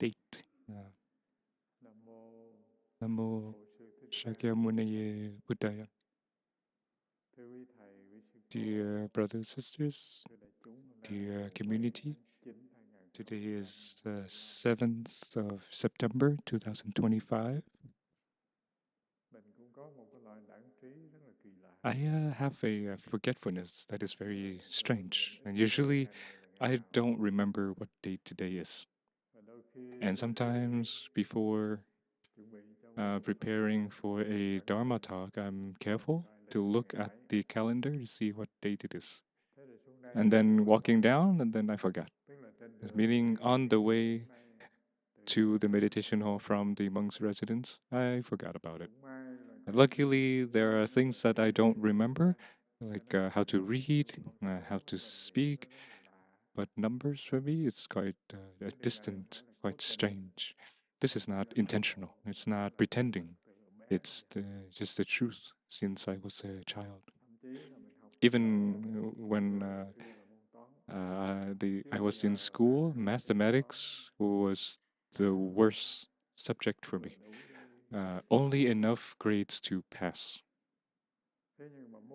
date. Namo Shakyamunaye Buddhaya. Dear brothers and sisters, dear community, today is the 7th of September 2025. I have a forgetfulness that is very strange, and usually I don't remember what date today is. And sometimes before preparing for a Dharma talk, I'm careful to look at the calendar to see what date it is. And then walking down, and then I forgot. Meaning on the way to the meditation hall from the monk's residence, I forgot about it. And luckily, there are things that I don't remember, like how to read, how to speak, but numbers for me, it's quite distant, quite strange. This is not intentional. It's not pretending. It's just the truth since I was a child. Even when I was in school, mathematics was the worst subject for me. Only enough grades to pass.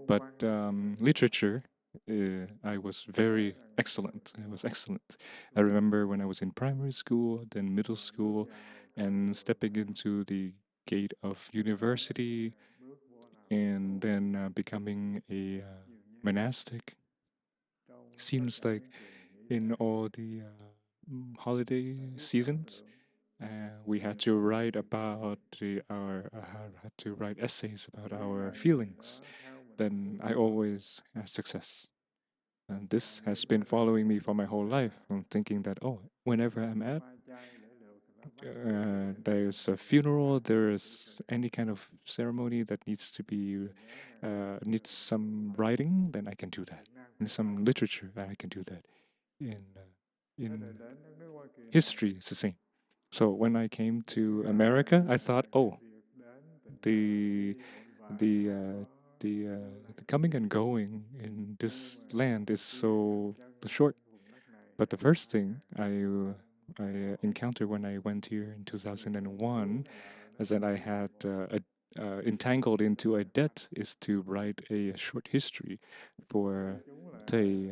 But literature, I was very excellent. I was excellent. I remember when I was in primary school, then middle school, and stepping into the gate of university, and then becoming a monastic. Seems like in all the holiday seasons, we had to write about our had to write essays about our feelings. Then I always had success. And this has been following me for my whole life. I'm thinking that, oh, whenever I'm at, there's a funeral, there's any kind of ceremony that needs to be, needs some writing, then I can do that. And some literature, then I can do that. In history, it's the same. So when I came to America, I thought, oh, the the uh, the coming and going in this land is so short. But the first thing I encountered when I went here in 2001 is that I had entangled into a debt is to write a short history for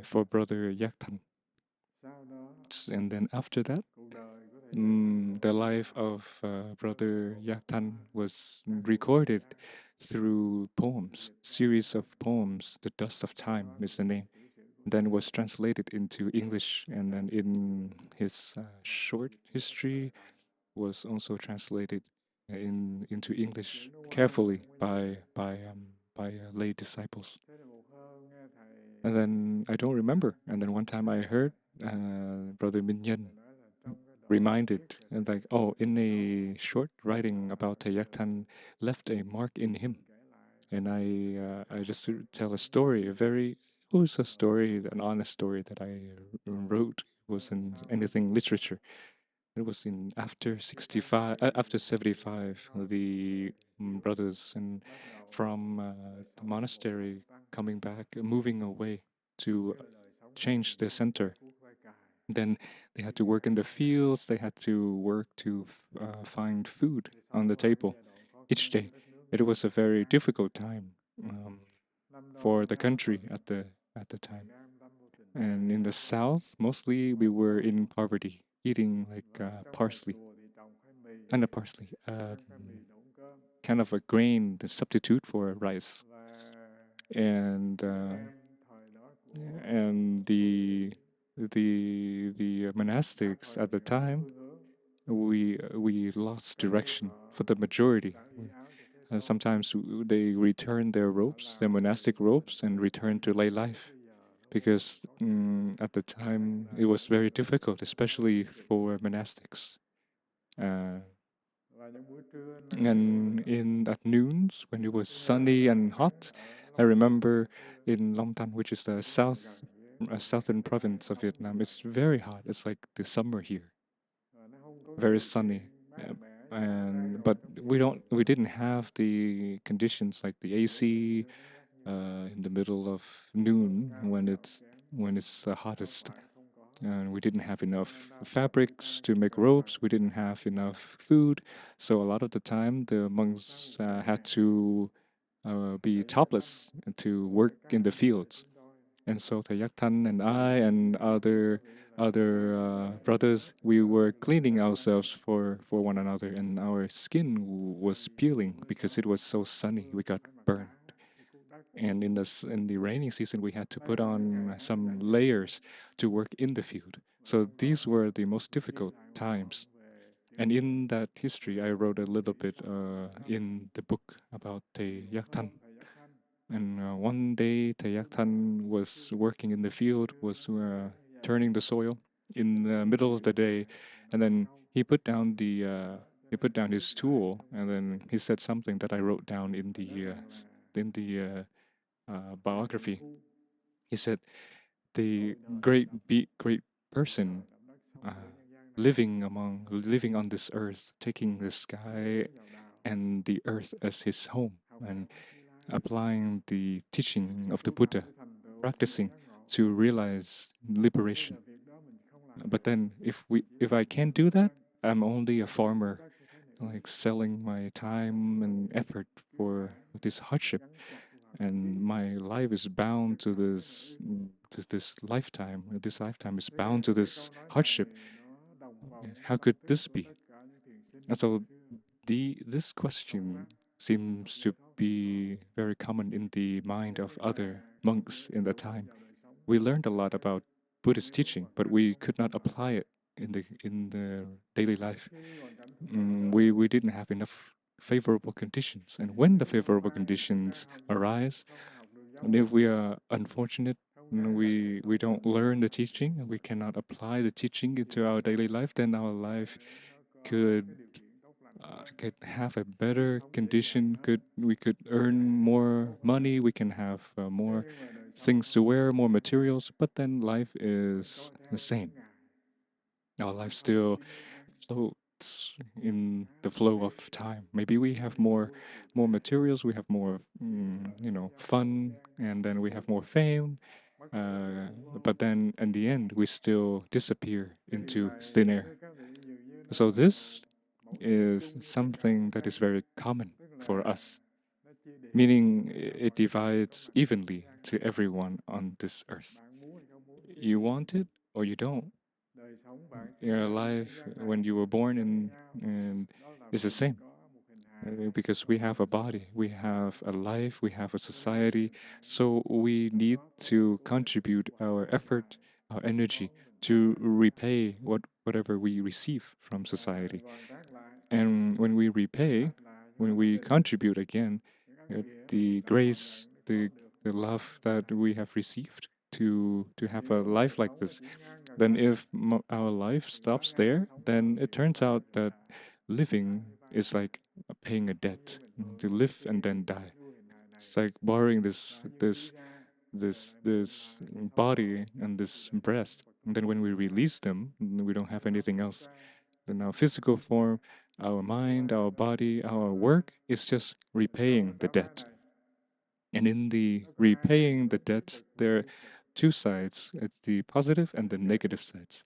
for Brother Yaktan. And then after that, the life of Brother Yaktan was recorded through poems, series of poems. The Dust of Time is the name. Then was translated into English, and then in his short history was also translated into English carefully by lay disciples. And then I don't remember. And then one time I heard Brother Minyan reminded, and like, oh, in a short writing about Tayaktan, left a mark in him. And I just tell a story, it was a story, an honest story that I wrote. It wasn't anything literature. It was in after 65, after 75, the brothers and from the monastery coming back, moving away to change their center. Then they had to work in the fields. They had to work to find food on the table each day. It was a very difficult time for the country at the time. And in the south, mostly we were in poverty, eating like parsley, kind of parsley, kind of a grain, the substitute for rice, and and the monastics at the time, we lost direction for the majority. Sometimes they return their robes, their monastic robes, and return to lay life because at the time it was very difficult, especially for monastics. Uh, and in at noons when it was sunny and hot, I remember in Long Tan, which is the southern province of Vietnam, it's very hot. It's like the summer here, very sunny. And but we didn't have the conditions like the AC in the middle of noon when it's the hottest. and we didn't have enough fabrics to make ropes. We didn't have enough food, so a lot of the time the monks had to be topless and to work in the fields. And so Thầy Yak Thanh and I and other brothers, we were cleaning ourselves for one another, and our skin was peeling because it was so sunny. We got burned. And in the rainy season, we had to put on some layers to work in the field. So these were the most difficult times. And in that history, I wrote a little bit in the book about Thầy Yak Thanh. And one day, Thầy Yak Thanh was working in the field, was turning the soil in the middle of the day, and then he put down his tool, and then he said something that I wrote down in the biography. He said, "The great person living on this earth, taking the sky and the earth as his home, and applying the teaching of the Buddha, practicing to realize liberation. But then if I can't do that, I'm only a farmer, like selling my time and effort for this hardship, and my life is bound to this lifetime. This lifetime is bound to this hardship. How could this be?" And so this question seems to be very common in the mind of other monks in the time. We learned a lot about Buddhist teaching, but we could not apply it in the daily life. We didn't have enough favorable conditions, and when the favorable conditions arise, and if we are unfortunate, we don't learn the teaching, and we cannot apply the teaching into our daily life, then our life could could have a better condition. Could we could earn more money? We can have more things to wear, more materials. But then life is the same. Our life still floats in the flow of time. Maybe we have more materials. We have more, fun, and then we have more fame. But then in the end, we still disappear into thin air. So this is something that is very common for us, meaning it divides evenly to everyone on this earth. You want it or you don't. Your life when you were born and is the same. Because we have a body, we have a life, we have a society, so we need to contribute our effort, our energy to repay whatever we receive from society. And when we repay, when we contribute again, the grace, the love that we have received to have a life like this, then if our life stops there, then it turns out that living is like paying a debt, to live and then die. It's like borrowing this body and this breath. And then when we release them, we don't have anything else. Then our physical form, our mind, our body, our work is just repaying the debt. And in the repaying the debt, there are two sides. It's the positive and the negative sides.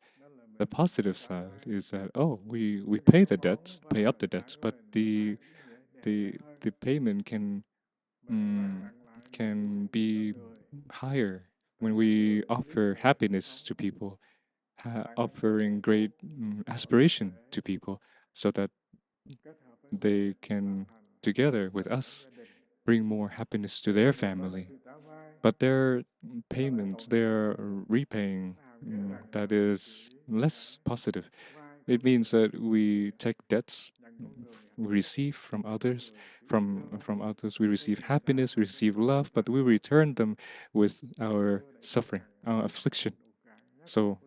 The positive side is that, oh, we pay the debts, pay up the debts, but the payment can be higher when we offer happiness to people, offering great aspiration to people, so that they can together with us bring more happiness to their family. But their payments, their repaying, that is less positive. It means that we take debts, we receive from others, from others. We receive happiness, we receive love, but we return them with our suffering, our affliction. So,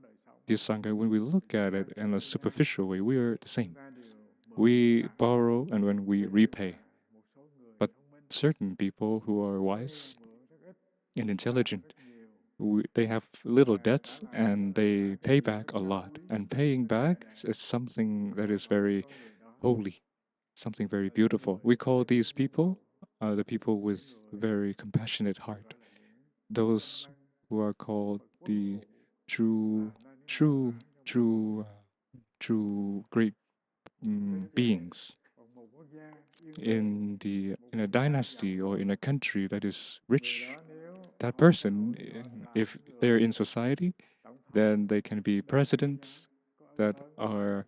dear Sangha, when we look at it in a superficial way, we are the same. We borrow and when we repay. But certain people who are wise and intelligent, they have little debts and they pay back a lot. And paying back is something that is very holy, something very beautiful. We call these people the people with very compassionate heart. Those who are called the true true, true, true great beings in a dynasty or in a country that is rich. That person, if they're in society, then they can be presidents that are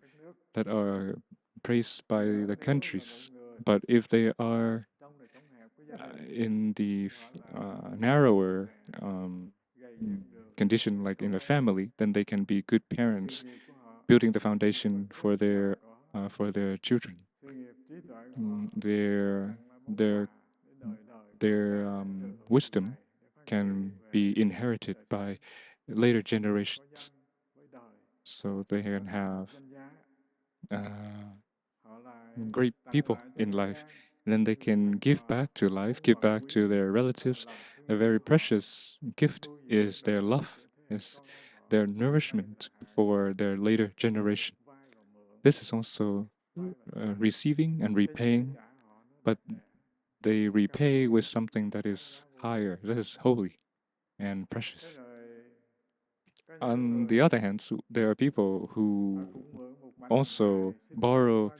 that are praised by the countries. But if they are in the narrower condition, like in a family, then they can be good parents, building the foundation for their children. Their their wisdom can be inherited by later generations, so they can have uh, great people in life. And then they can give back to life, give back to their relatives. A very precious gift is their love, is their nourishment for their later generation. This is also receiving and repaying, but they repay with something that is higher, that is holy and precious. On the other hand, there are people who also borrow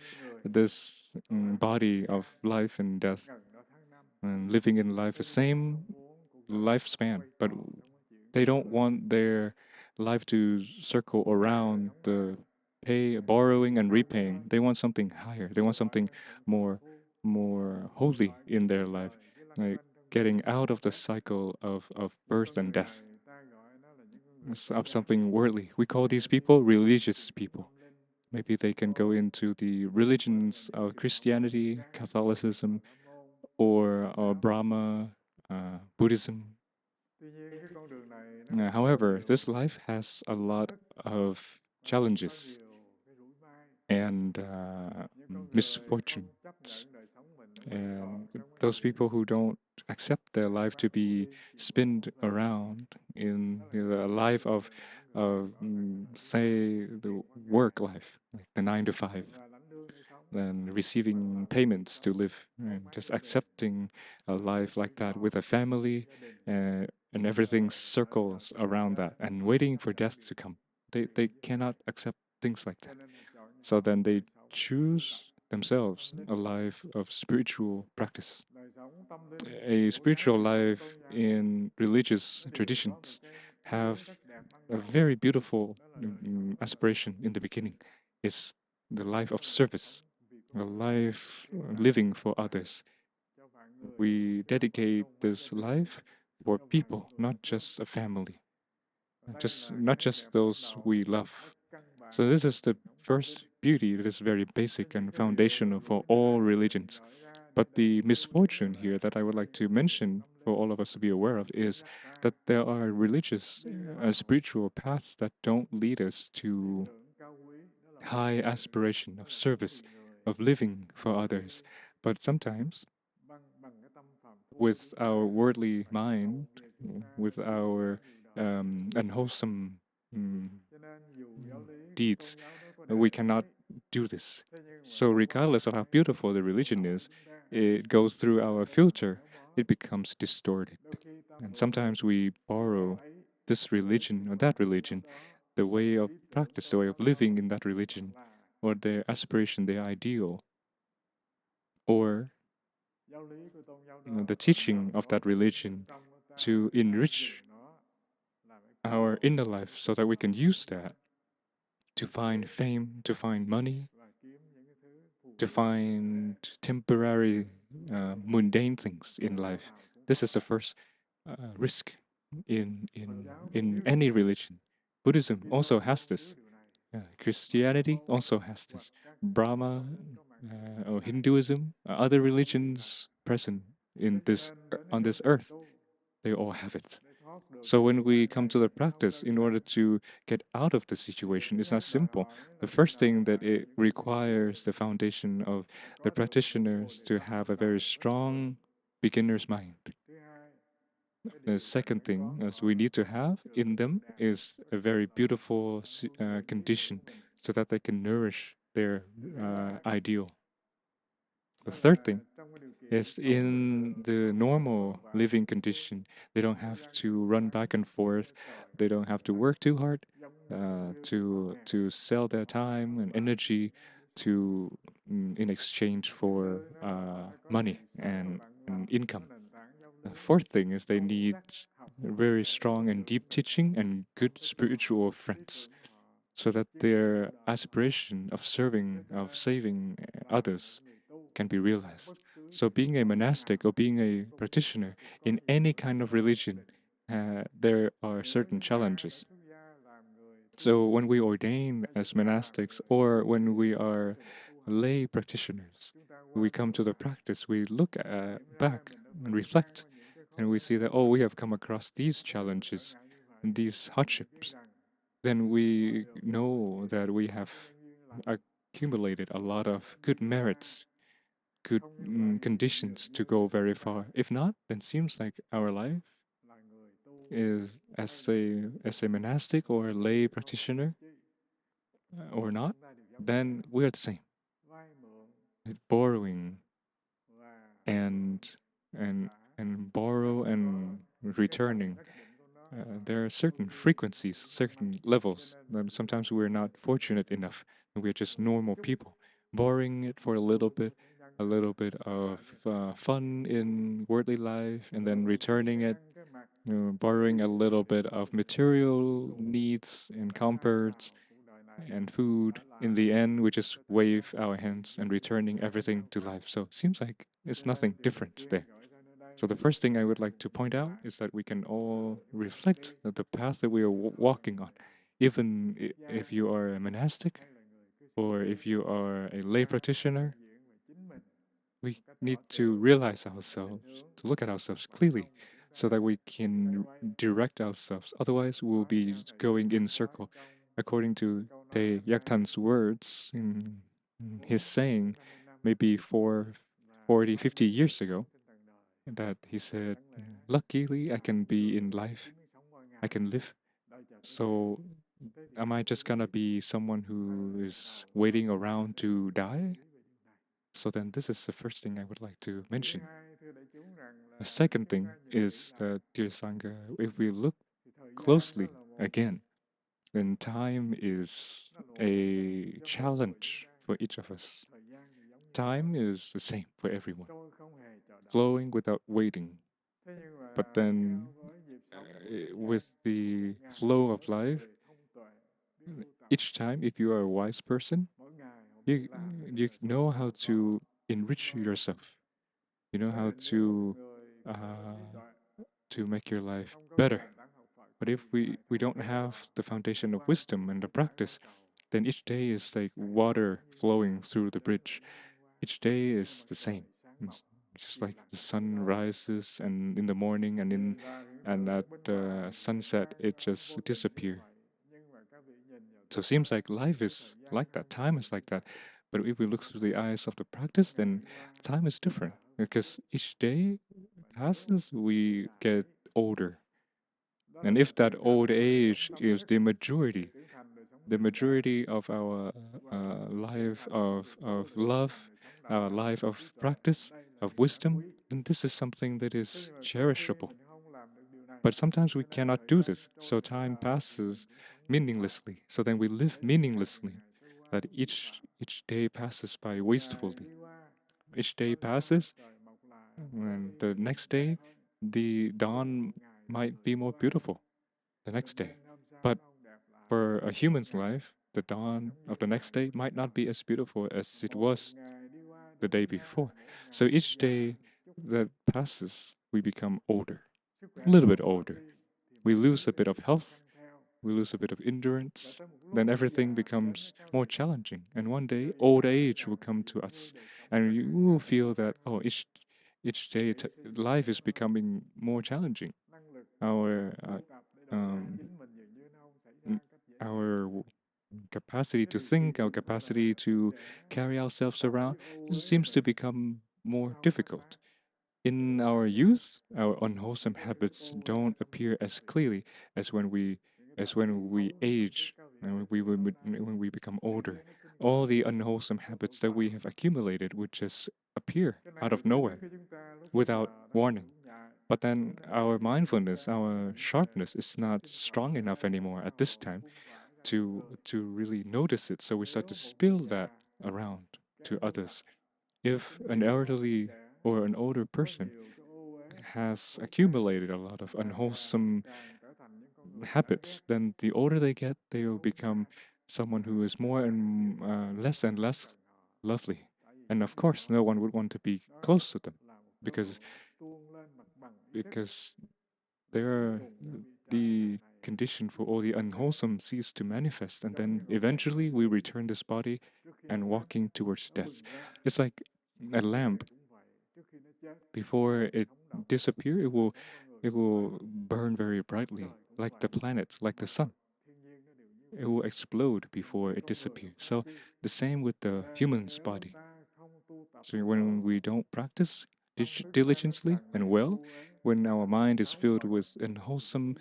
this body of life and death and living in life the same lifespan, but they don't want their life to circle around the borrowing and repaying. They want something higher. They want something more, more holy in their life, like getting out of the cycle of birth and death, of something worldly. We call these people religious people. Maybe they can go into the religions of Christianity, Catholicism, or Brahma, Buddhism. However, this life has a lot of challenges and misfortunes. And those people who don't accept their life to be spinned around in the life of say, the work life, like the 9 to 5, then receiving payments to live, and just accepting a life like that with a family, and everything circles around that, and waiting for death to come. They cannot accept things like that. So then they choose themselves a life of spiritual practice, a spiritual life in religious traditions have a very beautiful aspiration in the beginning. It's the life of service, a life living for others. We dedicate this life for people, not just a family, not just those we love. So this is the first beauty that is very basic and foundational for all religions. But the misfortune here that I would like to mention for all of us to be aware of is that there are religious, spiritual paths that don't lead us to high aspiration of service, of living for others. But sometimes, with our worldly mind, with our unwholesome mm, deeds, we cannot do this. So, regardless of how beautiful the religion is, it goes through our filter, it becomes distorted. And sometimes we borrow this religion or that religion, the way of practice, the way of living in that religion, or their aspiration, their ideal, or the teaching of that religion to enrich our inner life so that we can use that to find fame, to find money, to find temporary, mundane things in life. This is the first risk in any religion. Buddhism also has this. Christianity also has this. Brahma or Hinduism, other religions present in on this earth, they all have it. So when we come to the practice, in order to get out of the situation, it's not simple. The first thing that it requires the foundation of the practitioners to have a very strong beginner's mind. The second thing as we need to have in them is a very beautiful condition so that they can nourish their ideal. The third thing is in the normal living condition, they don't have to run back and forth. They don't have to work too hard to sell their time and energy to in exchange for money and income. The fourth thing is they need very strong and deep teaching and good spiritual friends so that their aspiration of serving, of saving others can be realized. So, being a monastic or being a practitioner in any kind of religion, there are certain challenges. So, when we ordain as monastics or when we are lay practitioners, we come to the practice, we look back and reflect, and we see that, oh, we have come across these challenges and these hardships. Then we know that we have accumulated a lot of good merits, good conditions to go very far. If not, then seems like our life is as a monastic or a lay practitioner or not, then we're the same. Borrowing and and borrow and returning. There are certain frequencies, certain levels that sometimes we're not fortunate enough, and we're just normal people, borrowing it for a little bit of fun in worldly life, and then returning it, borrowing a little bit of material needs and comforts and food. In the end, we just wave our hands and returning everything to life. So it seems like it's nothing different there. So the first thing I would like to point out is that we can all reflect that the path that we are walking on, even if you are a monastic or if you are a lay practitioner, we need to realize ourselves, to look at ourselves clearly, so that we can direct ourselves. Otherwise, we'll be going in circle. According to Te Yaktan's words in his saying, maybe 40, 50 years ago, that he said, luckily I can be in life, I can live. So am I just gonna be someone who is waiting around to die? So then this is the first thing I would like to mention. The second thing is that, dear Sangha, if we look closely again, then time is a challenge for each of us. Time is the same for everyone, flowing without waiting. But then, with the flow of life, each time, if you are a wise person, you you know how to enrich yourself. You know how to make your life better. But if we don't have the foundation of wisdom and the practice, then each day is like water flowing through the bridge. Each day is the same. It's just like the sun rises and in the morning and at sunset it just disappears. So it seems like life is like that, time is like that. But if we look through the eyes of the practice, then time is different because each day passes, we get older. And if that old age is the majority of our life of love, our life of practice, of wisdom, then this is something that is cherishable. But sometimes we cannot do this, so time passes meaninglessly. So then we live meaninglessly, that each day passes by wastefully. Each day passes, and the next day, the dawn might be more beautiful the next day. But for a human's life, the dawn of the next day might not be as beautiful as it was the day before. So each day that passes, we become older, a little bit older. We lose a bit of health, we lose a bit of endurance, then everything becomes more challenging. And one day, old age will come to us, and you will feel that, oh, each day life is becoming more challenging. Our um, our capacity to think, our capacity to carry ourselves around, it seems to become more difficult. In our youth, our unwholesome habits don't appear as clearly as when we age and when we become older. all the unwholesome habits that we have accumulated would just appear out of nowhere without warning. But then our mindfulness, our sharpness is not strong enough anymore at this time to really notice it. So we start to spill that around to others. If an elderly or an older person has accumulated a lot of unwholesome habits, then the older they get, they will become someone who is more and less lovely. And of course, no one would want to be close to them because because they're the condition for all the unwholesome cease to manifest, and then eventually we return this body and walking towards death. It's like a lamp. Before it disappear, it will burn very brightly, like the planet, like the sun. It will explode before it disappears. So the same with the human's body. So when we don't practice diligently and well, when our mind is filled with unwholesome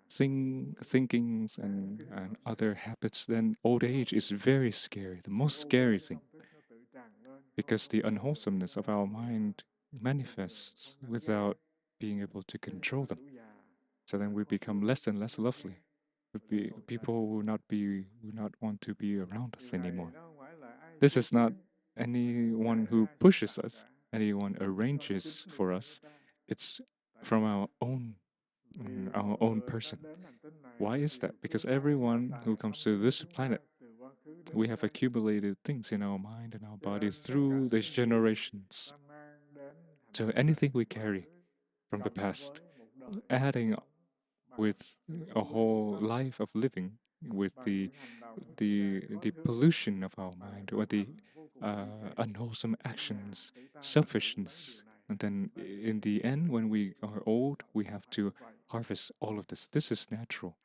thinkings and other habits, then old age is very scary, the most scary thing, because the unwholesomeness of our mind manifests without being able to control them. So then we become less and less lovely. People will not want to be around us anymore. This is not anyone who pushes us, anyone arranges for us. It's from our own person. Why is that? Because everyone who comes to this planet, we have accumulated things in our mind and our bodies through these generations. So anything we carry from the past, adding with a whole life of living, with the pollution of our mind, or the unwholesome actions, selfishness, and then in the end, when we are old, we have to harvest all of this. This is natural.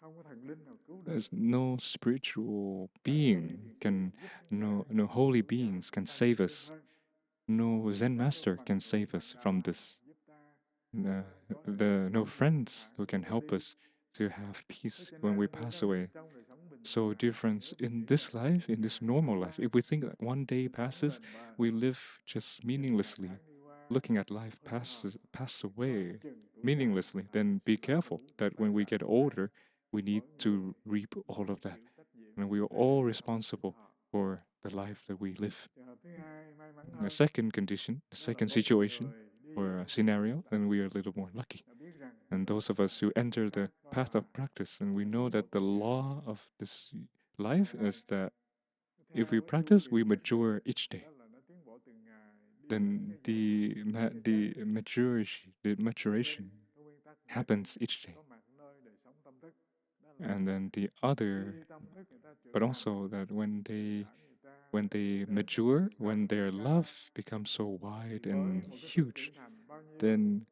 There's no spiritual being can, no holy beings can save us. No Zen master can save us from this. Uh, no friends who can help us to have peace when we pass away. So, dear friends, in this life, in this normal life, if we think that one day passes, we live just meaninglessly, looking at life pass away meaninglessly, then be careful that when we get older, we need to reap all of that. And we are all responsible for the life that we live. The second condition, the second situation or scenario, then we are a little more lucky. And those of us who enter the path of practice, and we know that the law of this life is that if we practice, we mature each day. Then the maturation happens each day. And then the other, but also that when they mature, when their love becomes so wide and huge, then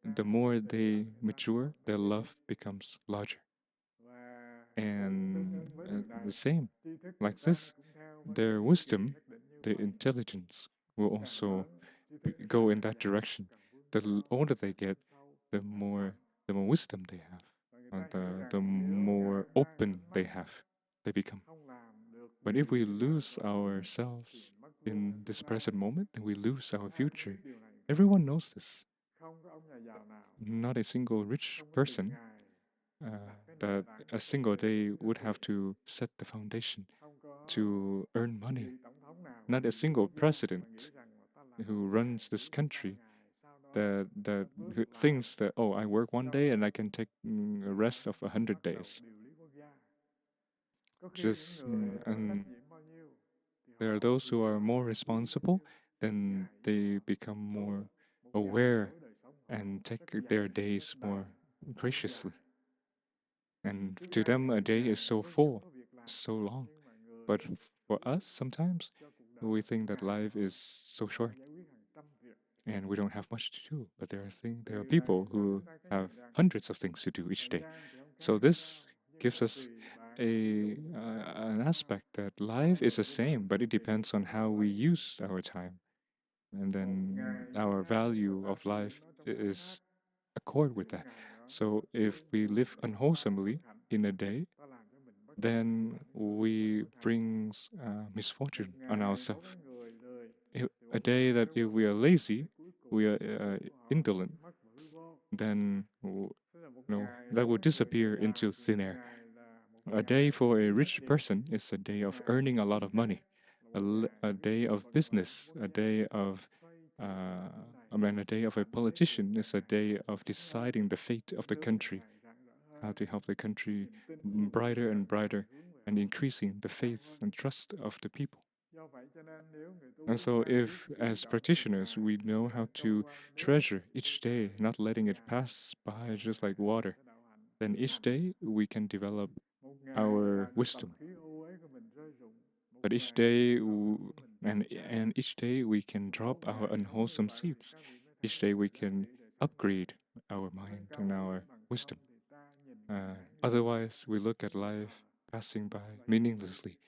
the more they mature, their love becomes larger. And the same, like this, their wisdom, their intelligence will also go in that direction. The older they get, the more wisdom they have, and the more open they become. But if we lose ourselves in this present moment, then we lose our future. Everyone knows this. Not a single rich person that a single day would have to set the foundation to earn money. Not a single president who runs this country that who thinks that, oh, I work one day and I can take a rest of 100 days. Just and there are those who are more responsible, then they become more aware and take their days more graciously. And to them, a day is so full, so long. But for us, sometimes we think that life is so short and we don't have much to do. But there are people who have hundreds of things to do each day. So this gives us an aspect that life is the same, but it depends on how we use our time, and then our value of life is accord with that. So if we live unwholesomely in a day, then we bring misfortune on ourselves. A day that if we are lazy, we are indolent, then that will disappear into thin air. A day for a rich person is a day of earning a lot of money, a day of business, a day of a day of a politician is a day of deciding the fate of the country, how to help the country brighter and brighter, and increasing the faith and trust of the people. And so, if as practitioners we know how to treasure each day, not letting it pass by just like water, then each day we can develop our wisdom. But and each day we can drop our unwholesome seeds. Each day we can upgrade our mind and our wisdom. Otherwise, we look at life passing by meaninglessly,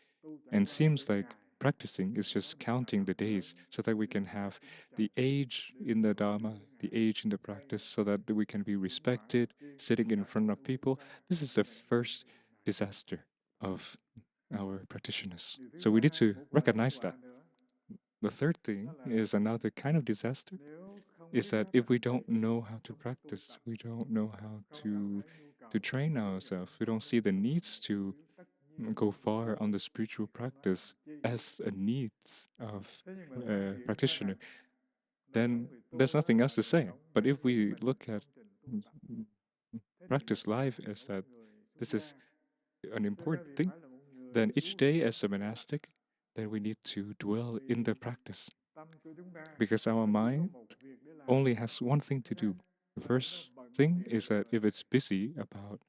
and seems like practicing is just counting the days so that we can have the age in the Dharma, the age in the practice, so that we can be respected sitting in front of people. This is the first disaster of our practitioners. So we need to recognize that. The third thing is another kind of disaster is that if we don't know how to practice, we don't know how to train ourselves, we don't see the needs to go far on the spiritual practice as a needs of a practitioner, then there's nothing else to say. But if we look at practice life as that this is an important thing, then each day as a monastic, then we need to dwell in the practice because our mind only has one thing to do. The first thing is that if it's busy about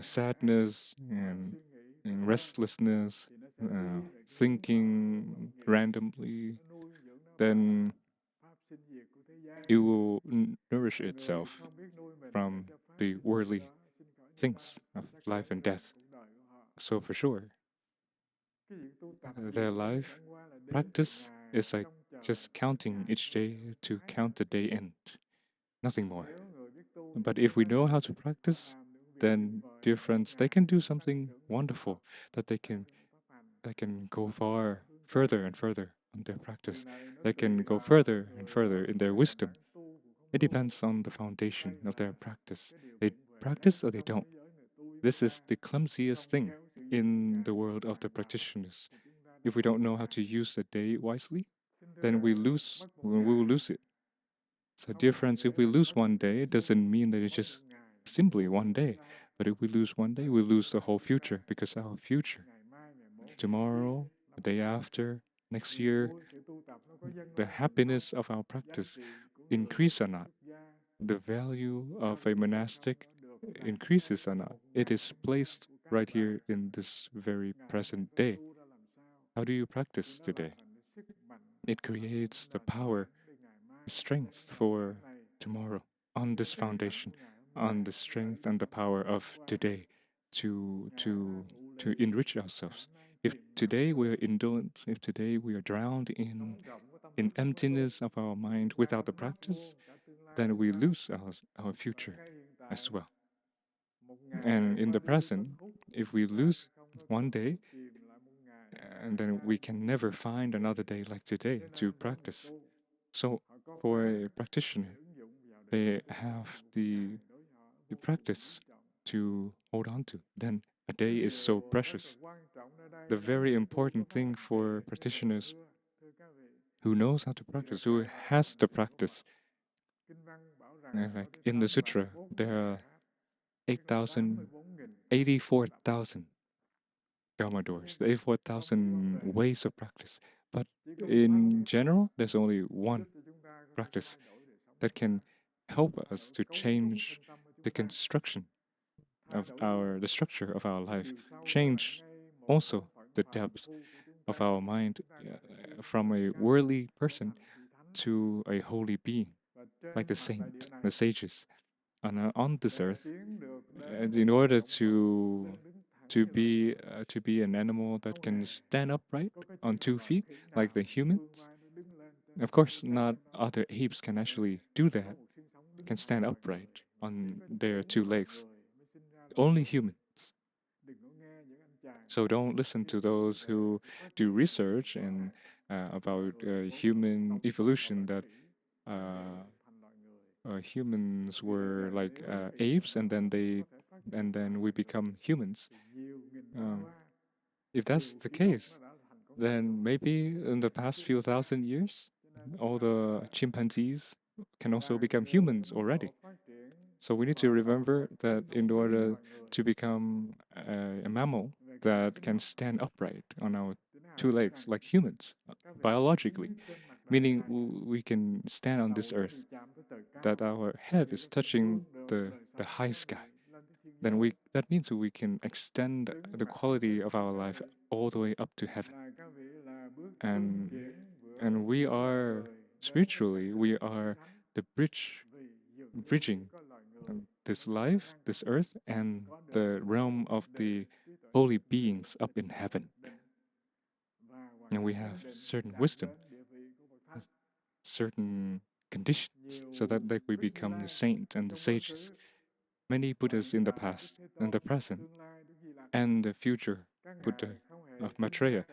sadness and restlessness, thinking randomly, then it will nourish itself from the worldly things of life and death. So, for sure, their life practice is like just counting each day to count the day end, nothing more. But if we know how to practice, then dear friends, they can do something wonderful that they can go far further and further on their practice. They can go further and further in their wisdom. It depends on the foundation of their practice. They practice or they don't. This is the clumsiest thing in the world of the practitioners. If we don't know how to use the day wisely, then we will lose it. So, dear friends, if we lose one day, it doesn't mean that it's just simply one day. But if we lose one day, we lose the whole future because our future, tomorrow, the day after, next year, the happiness of our practice increase or not. The value of a monastic increases or not. It is placed right here in this very present day. How do you practice today? It creates the power, strength for tomorrow on this foundation, on the strength and the power of today to enrich ourselves. If today we are indolent, if today we are drowned in emptiness of our mind without the practice, then we lose our future as well. And in the present, if we lose one day, and then we can never find another day like today to practice. So for a practitioner, they have the practice to hold on to. Then a day is so precious. The very important thing for practitioners who knows how to practice, who has the practice, like in the sutra, there are 8,000, 84,000 Dharma doors, the 84,000 ways of practice. But in general, there's only one practice that can help us to change the construction of the structure of our life, change also the depth of our mind from a worldly person to a holy being, like the saint, the sages. On this earth, and in order to be an animal that can stand upright on 2 feet, like the humans. Of course, not other apes can actually do that, can stand upright on their two legs. Only humans. So don't listen to those who do research and about human evolution that uh, humans were like apes and then we become humans. Um, if that's the case, then maybe in the past few thousand years, all the chimpanzees can also become humans already. So we need to remember that in order to become a mammal that can stand upright on our two legs like humans, biologically, meaning we can stand on this earth, that our head is touching the high sky, then we that means we can extend the quality of our life all the way up to heaven. And we are spiritually, we are the bridging this life, this earth, and the realm of the holy beings up in heaven. And we have certain wisdom, certain conditions, so that like we become the saint and the sages. Many Buddhas in the past and the present and the future Buddha of Maitreya,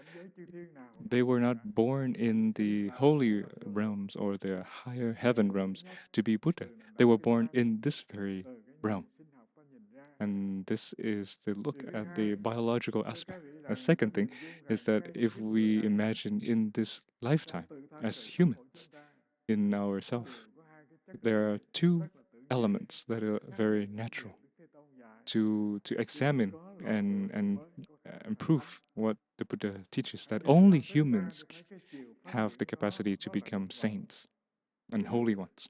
they were not born in the holy realms or the higher heaven realms to be Buddha. They were born in this very realm. And this is the look at the biological aspect. A second thing is that if we imagine in this lifetime as humans, in ourself, there are two elements that are very natural to examine and prove what the Buddha teaches, that only humans have the capacity to become saints and holy ones.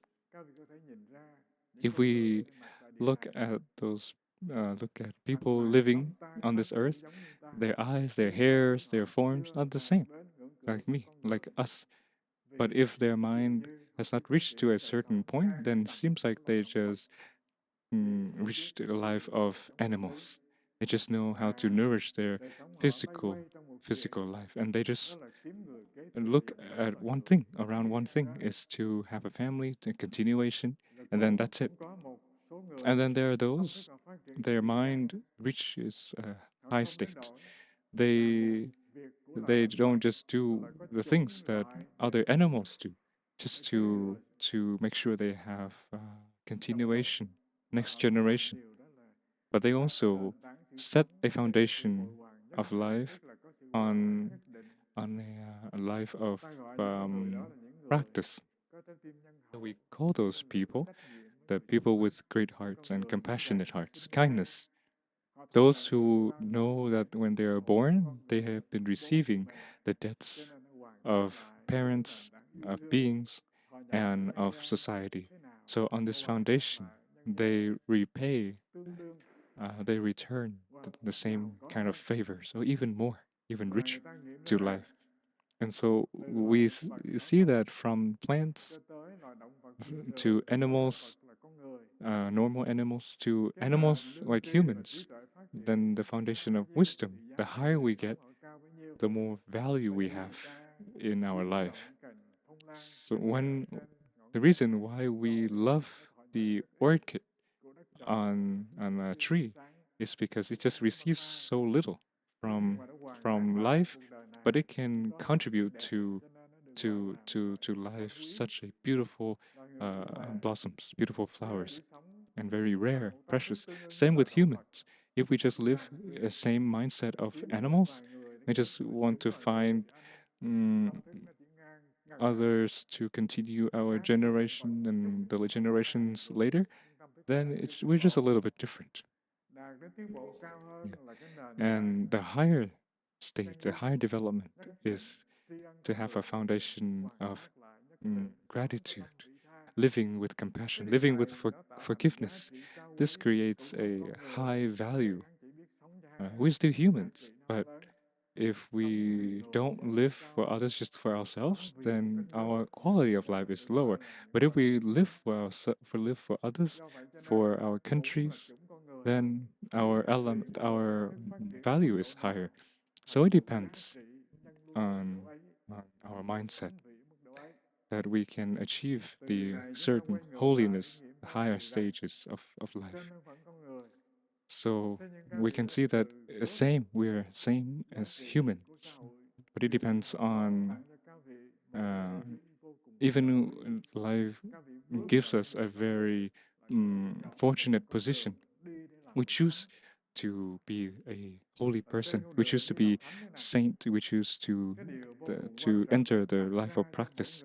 If we look at people living on this earth, their eyes, their hairs, their forms not the same, like me, like us. But if their mind has not reached to a certain point, then it seems like they just reached the life of animals. They just know how to nourish their physical life, and they just look at one thing. Around one thing is to have a family, to continuation, and then that's it. And then there are those, their mind reaches a high state. They they don't just do the things that other animals do, just to make sure they have continuation, next generation. But they also set a foundation of life on a life of practice. So we call those people the people with great hearts and compassionate hearts, kindness. Those who know that when they are born, they have been receiving the debts of parents, of beings, and of society. So on this foundation, they repay, they return the same kind of favor, so even more, even richer to life. And so see that from plants to animals, normal animals to animals like humans, then the foundation of wisdom, the higher we get, the more value we have in our life. So when the reason why we love the orchid on a tree is because it just receives so little from life, but it can contribute to life such a beautiful blossoms, beautiful flowers, and very rare, precious. Same with humans. If we just live a same mindset of animals, we just want to find mm, others to continue our generation and the generations later, then we're just a little bit different. Yeah. And the higher state, the higher development is to have a foundation of gratitude, living with compassion, living with forgiveness. This creates a high value. We're still humans, but if we don't live for others just for ourselves, then our quality of life is lower. But if we live live for others, for our countries, then our value is higher. So it depends on our mindset that we can achieve the certain holiness, the higher stages of life. So we can see that we're same as humans, but it depends on uh, even life gives us a very fortunate position. We choose to be a holy person. We choose to be saint. We choose to enter the life of practice.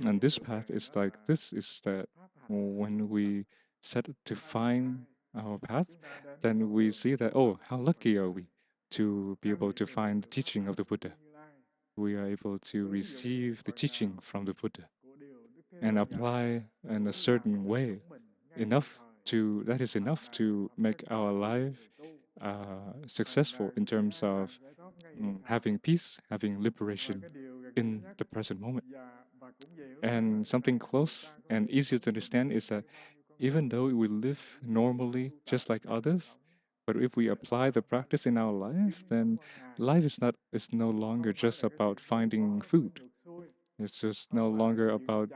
And this path is like this: is that when we set to find our path, then we see that, oh, how lucky are we to be able to find the teaching of the Buddha. We are able to receive the teaching from the Buddha and apply in a certain way enough to that is enough to make our life successful in terms of having peace, having liberation in the present moment. And something close and easy to understand is that even though we live normally just like others, but if we apply the practice in our life, then life is no longer just about finding food. It's just no longer about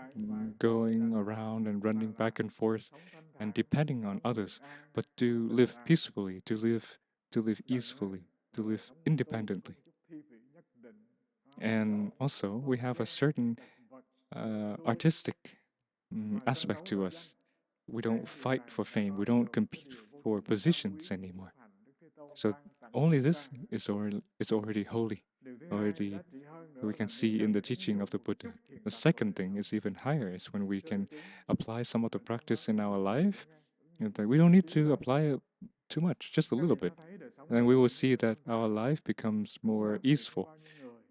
going around and running back and forth and depending on others, but to live peacefully, to live easefully, to live independently. And also, we have a certain artistic aspect to us. We don't fight for fame. We don't compete for positions anymore. So only this is already holy. Already we can see in the teaching of the Buddha. The second thing is even higher, is when we can apply some of the practice in our life. And that we don't need to apply it too much, just a little bit. Then we will see that our life becomes more easeful.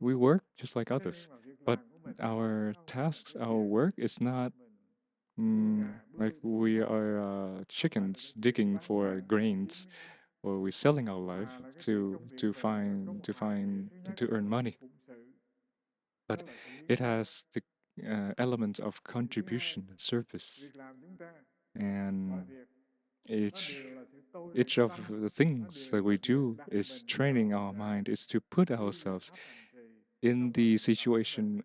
We work just like others, but our tasks, our work is not like we are chickens digging for grains, or we're selling our life to earn money. But it has the element of contribution and service, and each each of the things that we do is training our mind, is to put ourselves in the situation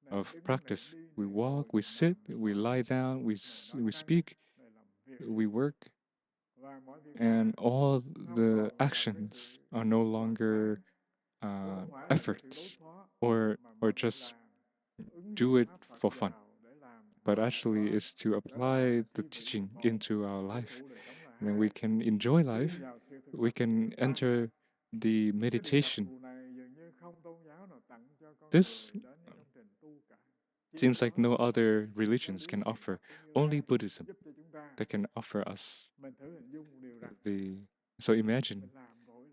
of practice. We walk, we sit, we lie down, we speak, we work, and all the actions are no longer efforts or just do it for fun, but actually is to apply the teaching into our life. And then we can enjoy life. We can enter the meditation. This seems like no other religions can offer. Only Buddhism that can offer us the. So imagine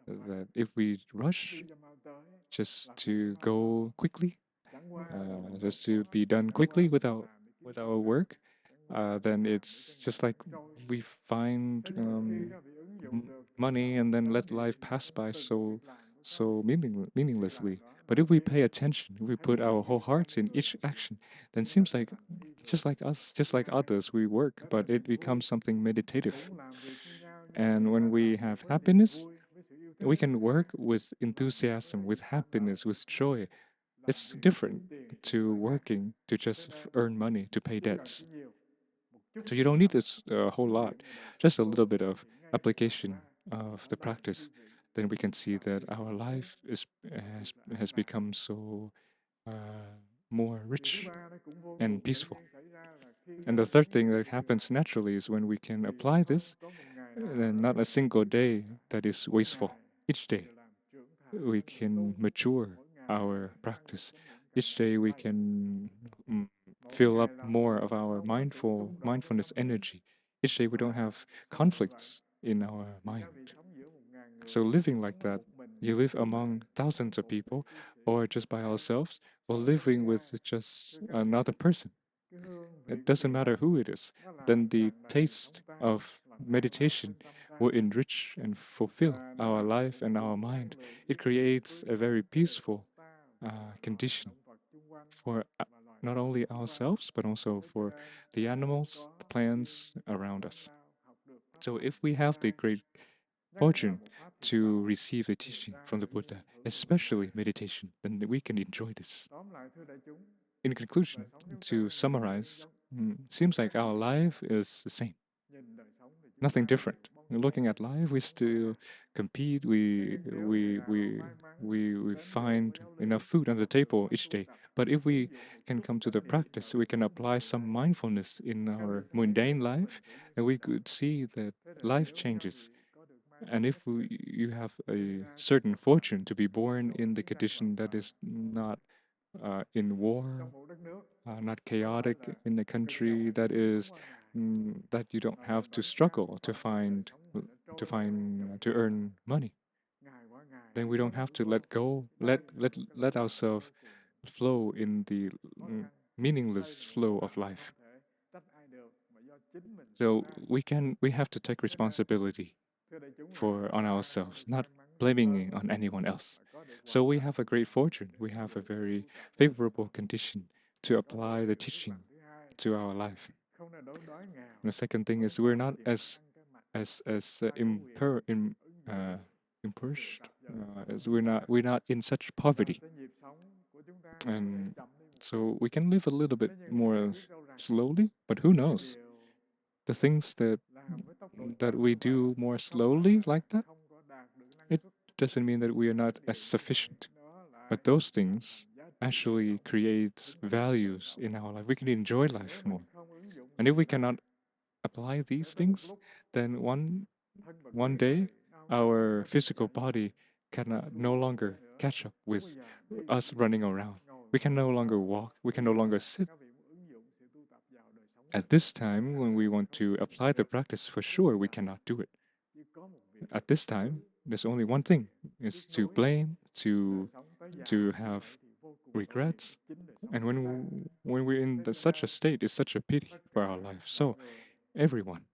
that if we rush just to go quickly, just to be done quickly with our work, then it's just like we find money and then let life pass by so meaninglessly. But if we pay attention, if we put our whole hearts in each action, then it seems like just like us, just like others, we work, but it becomes something meditative. And when we have happiness, we can work with enthusiasm, with happiness, with joy. It's different to working to just earn money to pay debts. So you don't need this a whole lot, just a little bit of application of the practice. Then we can see that our life has become so more rich and peaceful. And the third thing that happens naturally is when we can apply this, then not a single day that is wasteful. Each day we can mature our practice. Each day we can mm, fill up more of our mindfulness energy. Each day we don't have conflicts in our mind. So living like that, you live among thousands of people, or just by ourselves, or living with just another person. It doesn't matter who it is. Then the taste of meditation will enrich and fulfill our life and our mind. It creates a very peaceful condition for not only ourselves, but also for the animals, the plants around us. So if we have the great fortune to receive the teaching from the Buddha, especially meditation, then we can enjoy this. In conclusion, to summarize, seems like our life is the same, nothing different. looking at life, we still compete. We find enough food on the table each day. But if we can come to the practice, we can apply some mindfulness in our mundane life, and we could see that life changes. And if you have a certain fortune to be born in the condition that is not in war, not chaotic, in a country that is that you don't have to struggle to earn money, then we don't have to let go, let ourselves flow in the meaningless flow of life. So we have to take responsibility for on ourselves, not blaming it on anyone else. So we have a great fortune. We have a very favorable condition to apply the teaching to our life. And the second thing is we're not as impersed as we're not in such poverty, and so we can live a little bit more slowly. But who knows? The things that we do more slowly like that, it doesn't mean that we are not as sufficient. But those things actually create values in our life. We can enjoy life more. And if we cannot apply these things, then one day our physical body cannot no longer catch up with us running around. We can no longer walk. We can no longer sit. At this time, when we want to apply the practice, for sure we cannot do it. At this time, there's only one thing: is to blame, to have regrets, and when we're in such a state, it's such a pity for our life. So everyone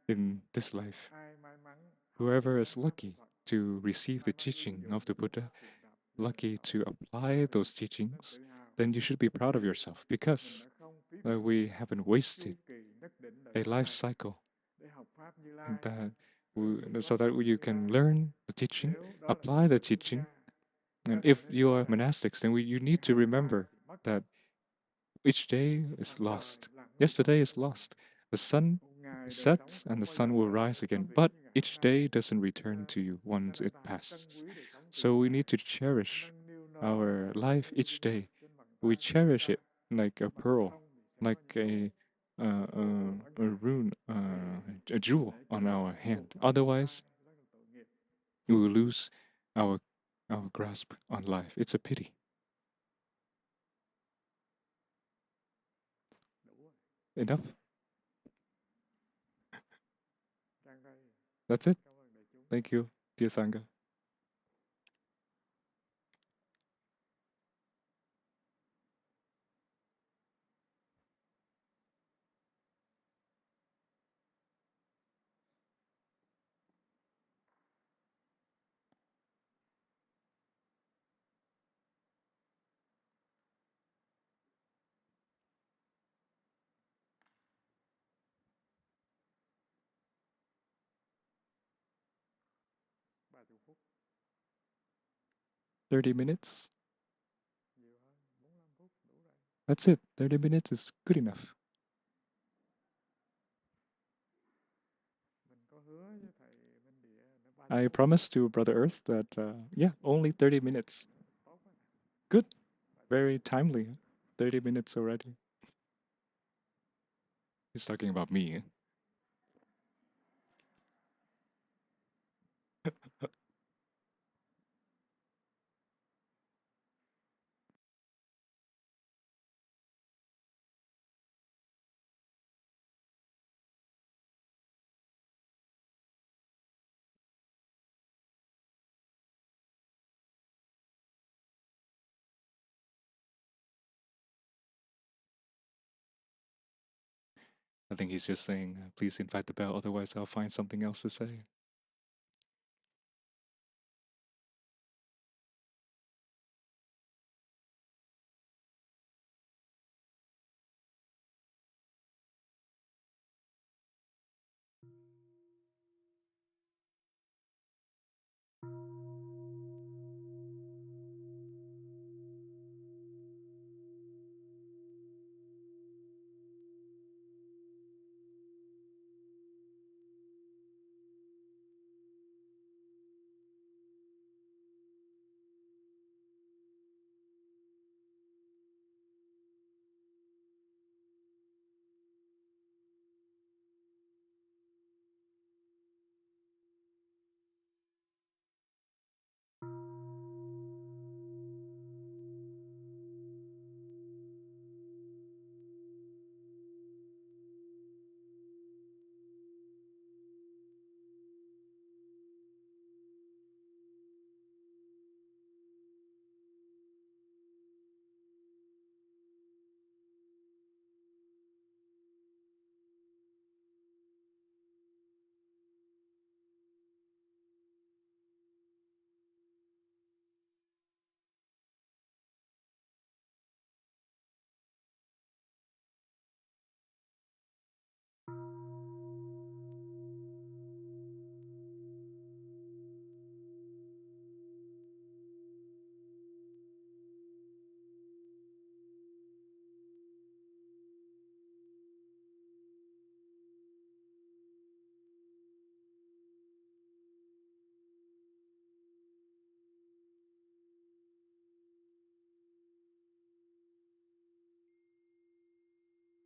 in this life, whoever is lucky to receive the teaching of the Buddha, lucky to apply those teachings, then you should be proud of yourself because we haven't wasted a life cycle that so that you can learn the teaching, apply the teaching. And if you are monastics, then you need to remember that each day is lost. Yesterday is lost. The sun sets and the sun will rise again, but each day doesn't return to you once it passes. So we need to cherish our life each day. We cherish it like a pearl, like a rune, a jewel on our hand. Otherwise, we will lose our our grasp on life. It's a pity. Enough. That's it. Thank you, dear Sangha. 30 minutes. That's it. 30 minutes is good enough. I promised to Brother Earth that, yeah, only 30 minutes. Good. Very timely. 30 minutes already. He's talking about me. I think he's just saying, please invite the bell, otherwise I'll find something else to say.